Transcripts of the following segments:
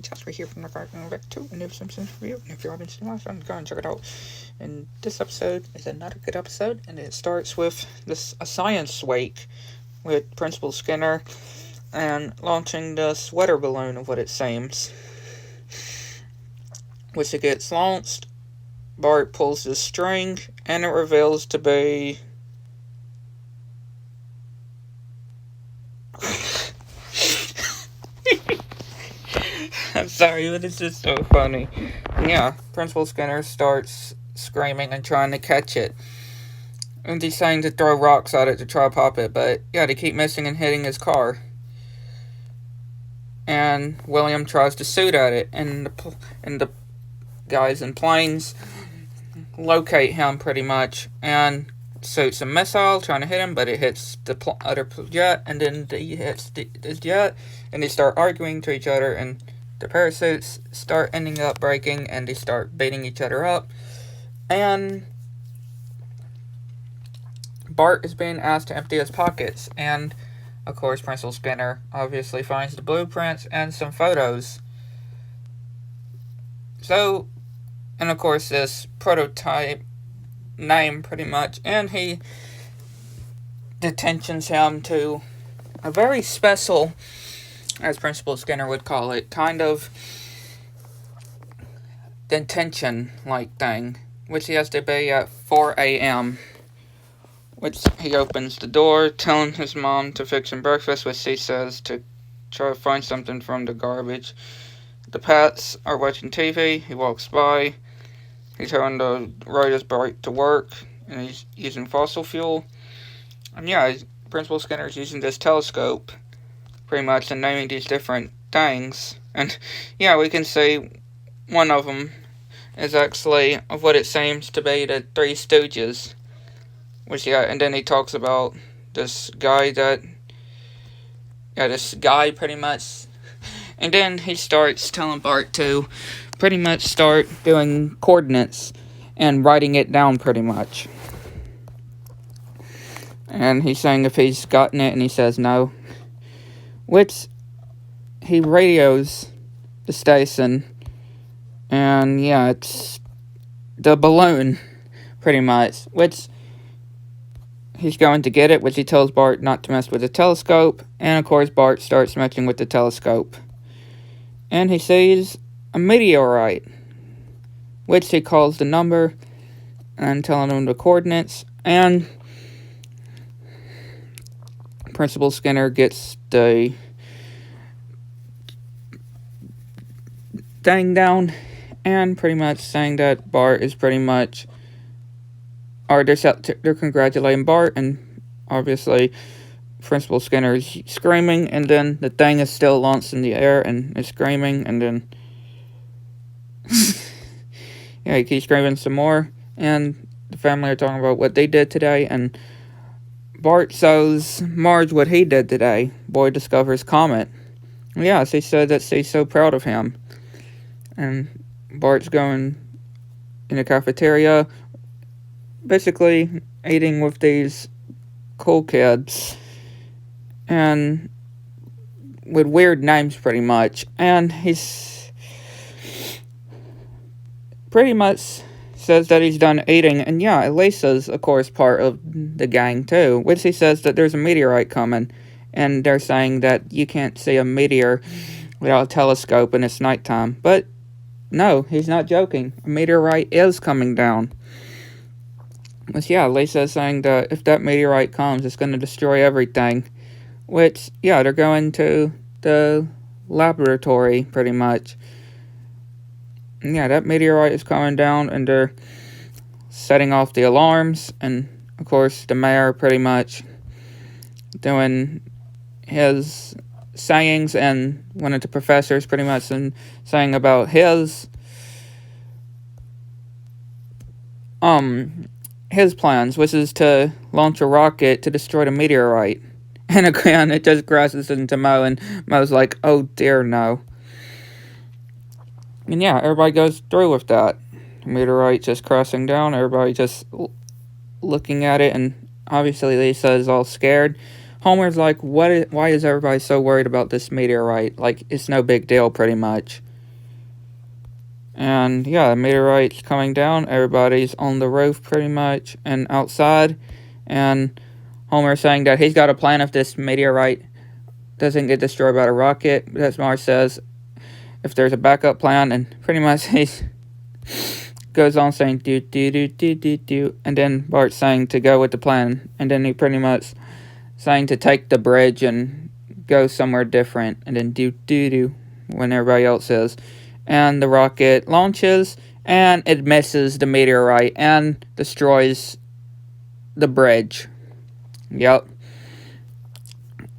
Jasper here from the Garden back to a new Simpsons review. And if you haven't seen last one, go and check it out. And this episode is another good episode, and it starts with a science wake with Principal Skinner and launching this weather balloon of what it seems. Which it gets launched, Bart pulls the string, and it reveals to be I'm sorry, but it's just so funny. Yeah, Principal Skinner starts screaming and trying to catch it. And he's saying to throw rocks at it to try to pop it, but yeah, they keep missing and hitting his car. And William tries to shoot at it, and the guys in planes locate him pretty much, and shoots a missile trying to hit him, but it hits the other jet, and then he hits the jet, and they start arguing to each other, and the parachutes start ending up breaking, and they start beating each other up. And Bart is being asked to empty his pockets, and of course Principal Skinner obviously finds the blueprints and some photos. So, and of course this prototype name pretty much, and he detentions him to a very special, as Principal Skinner would call it, kind of detention-like thing, which he has to be at 4 a.m., which he opens the door, telling his mom to fix him breakfast, which she says to try to find something from the garbage. The Pats are watching TV, he walks by, he's having to ride his bike to work, and he's using fossil fuel. And yeah, Principal Skinner's using this telescope, pretty much, and naming these different things. And yeah, we can see one of them is actually of what it seems to be the Three Stooges. Which, yeah, and then he talks about this guy pretty much. And then he starts telling Bart to pretty much start doing coordinates and writing it down pretty much. And he's saying if he's gotten it, and he says no. Which he radios the station, and yeah, it's the balloon pretty much, which he's going to get it, which he tells Bart not to mess with the telescope, and of course Bart starts messing with the telescope. And he sees a meteorite, which he calls the number, and telling him the coordinates, and Principal Skinner gets the thing down, and pretty much saying that Bart is pretty much, or they're congratulating Bart, and obviously Principal Skinner is screaming, and then the thing is still launched in the air, and is screaming, and then yeah, he keeps screaming some more, and the family are talking about what they did today, and Bart shows Marge what he did today. Boy discovers Comet. Yeah, she said that she's so proud of him. And Bart's going in the cafeteria, basically eating with these cool kids, and with weird names pretty much. And he's pretty much says that he's done eating, and yeah, Lisa's of course part of the gang too, which he says that there's a meteorite coming, and they're saying that you can't see a meteor without a telescope and it's nighttime. But no, he's not joking. A meteorite is coming down. But yeah, Lisa's saying that if that meteorite comes, it's going to destroy everything. Which, yeah, they're going to the laboratory, pretty much. And yeah, that meteorite is coming down, and they're setting off the alarms. And, of course, the mayor pretty much doing his sayings, and one of the professors pretty much and saying about his plans, which is to launch a rocket to destroy the meteorite. And again, it just crashes into Mo, and Mo's like, oh dear, no. And yeah, everybody goes through with that. The meteorite just crashing down, everybody just looking at it, and obviously Lisa is all scared. Homer's like, why is everybody so worried about this meteorite? Like, it's no big deal, pretty much. And yeah, the meteorite's coming down. Everybody's on the roof pretty much and outside. And Homer's saying that he's got a plan if this meteorite doesn't get destroyed by the rocket. As Marge says, if there's a backup plan, and pretty much he goes on saying do do do do do do, and then Bart's saying to go with the plan, and then he pretty much saying to take the bridge and go somewhere different, and then do do do when everybody else is. And the rocket launches, and it misses the meteorite and destroys the bridge. Yep.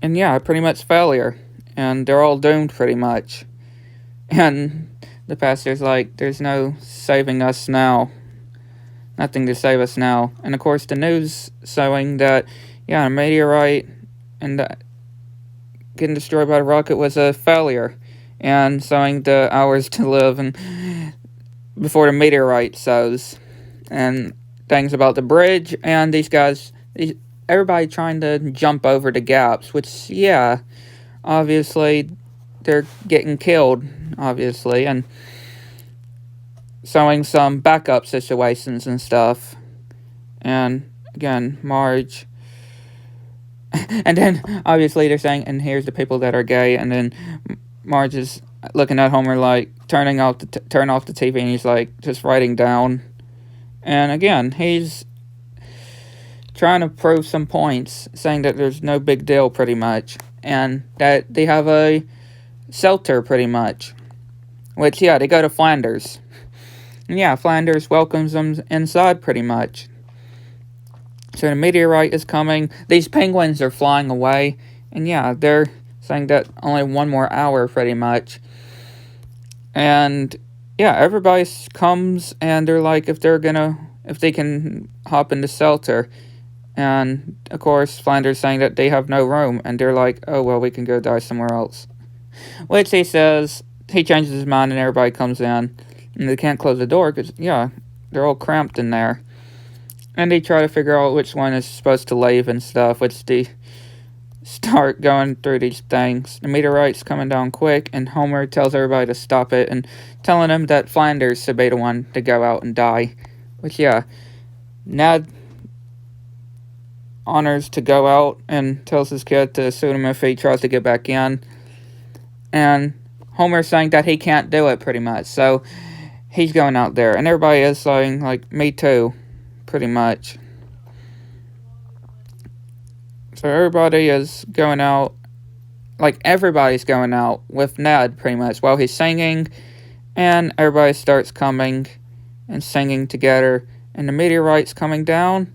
And yeah, pretty much failure. And they're all doomed pretty much. And the pastor's like, there's no saving us now. Nothing to save us now. And of course the news showing that, yeah, a meteorite and getting destroyed by the rocket was a failure. And showing the hours to live and before the meteorite shows. And things about the bridge and these guys, everybody trying to jump over the gaps, which, yeah, obviously they're getting killed, obviously, and showing some backup situations and stuff. And again, Marge. And then obviously they're saying, and here's the people that are gay, and then Marge is looking at Homer like turn off the TV, and he's like just writing down. And again, he's trying to prove some points, saying that there's no big deal pretty much, and that they have a shelter pretty much. Which, yeah, they go to Flanders. And yeah, Flanders welcomes them inside pretty much. So the meteorite is coming. These penguins are flying away. And yeah, they're saying that only one more hour pretty much. And yeah, everybody comes and they're like if they can hop into shelter. And of course Flanders saying that they have no room, and they're like, oh well, we can go die somewhere else. Which he says, he changes his mind and everybody comes in. And they can't close the door because, yeah, they're all cramped in there. And they try to figure out which one is supposed to leave and stuff, which they start going through these things. The meteorite's coming down quick, and Homer tells everybody to stop it, and telling them that Flanders should be the one to go out and die. Which, yeah, Ned honors to go out and tells his kid to shoot him if he tries to get back in. And Homer's saying that he can't do it pretty much, so he's going out there. And everybody is saying, like, me too, pretty much. So everybody is going out, like everybody's going out with Ned pretty much while he's singing. And everybody starts coming and singing together. And the meteorite's coming down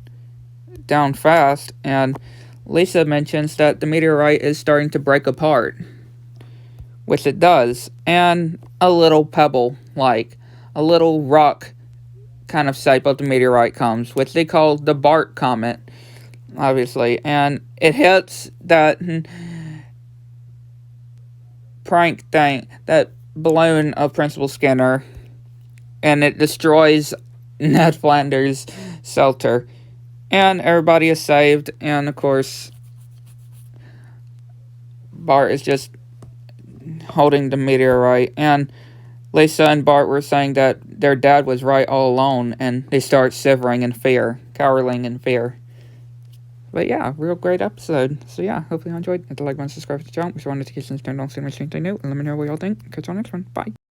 fast. And Lisa mentions that the meteorite is starting to break apart. Which it does. And a little pebble, like a little rock kind of shape of the meteorite comes, which they call the Bart Comet, obviously. And it hits that prank thing, that balloon of Principal Skinner, and it destroys Ned Flanders' shelter. And everybody is saved, and of course, Bart is just holding the meteorite, and Lisa and Bart were saying that their dad was right all along, and they start shivering in fear, cowering in fear. But yeah, real great episode. So yeah, hopefully you enjoyed. Hit the like button, subscribe to the channel. If you wanted to get things turned on, see anything new, and let me know what y'all think. Catch you on the next one. Bye.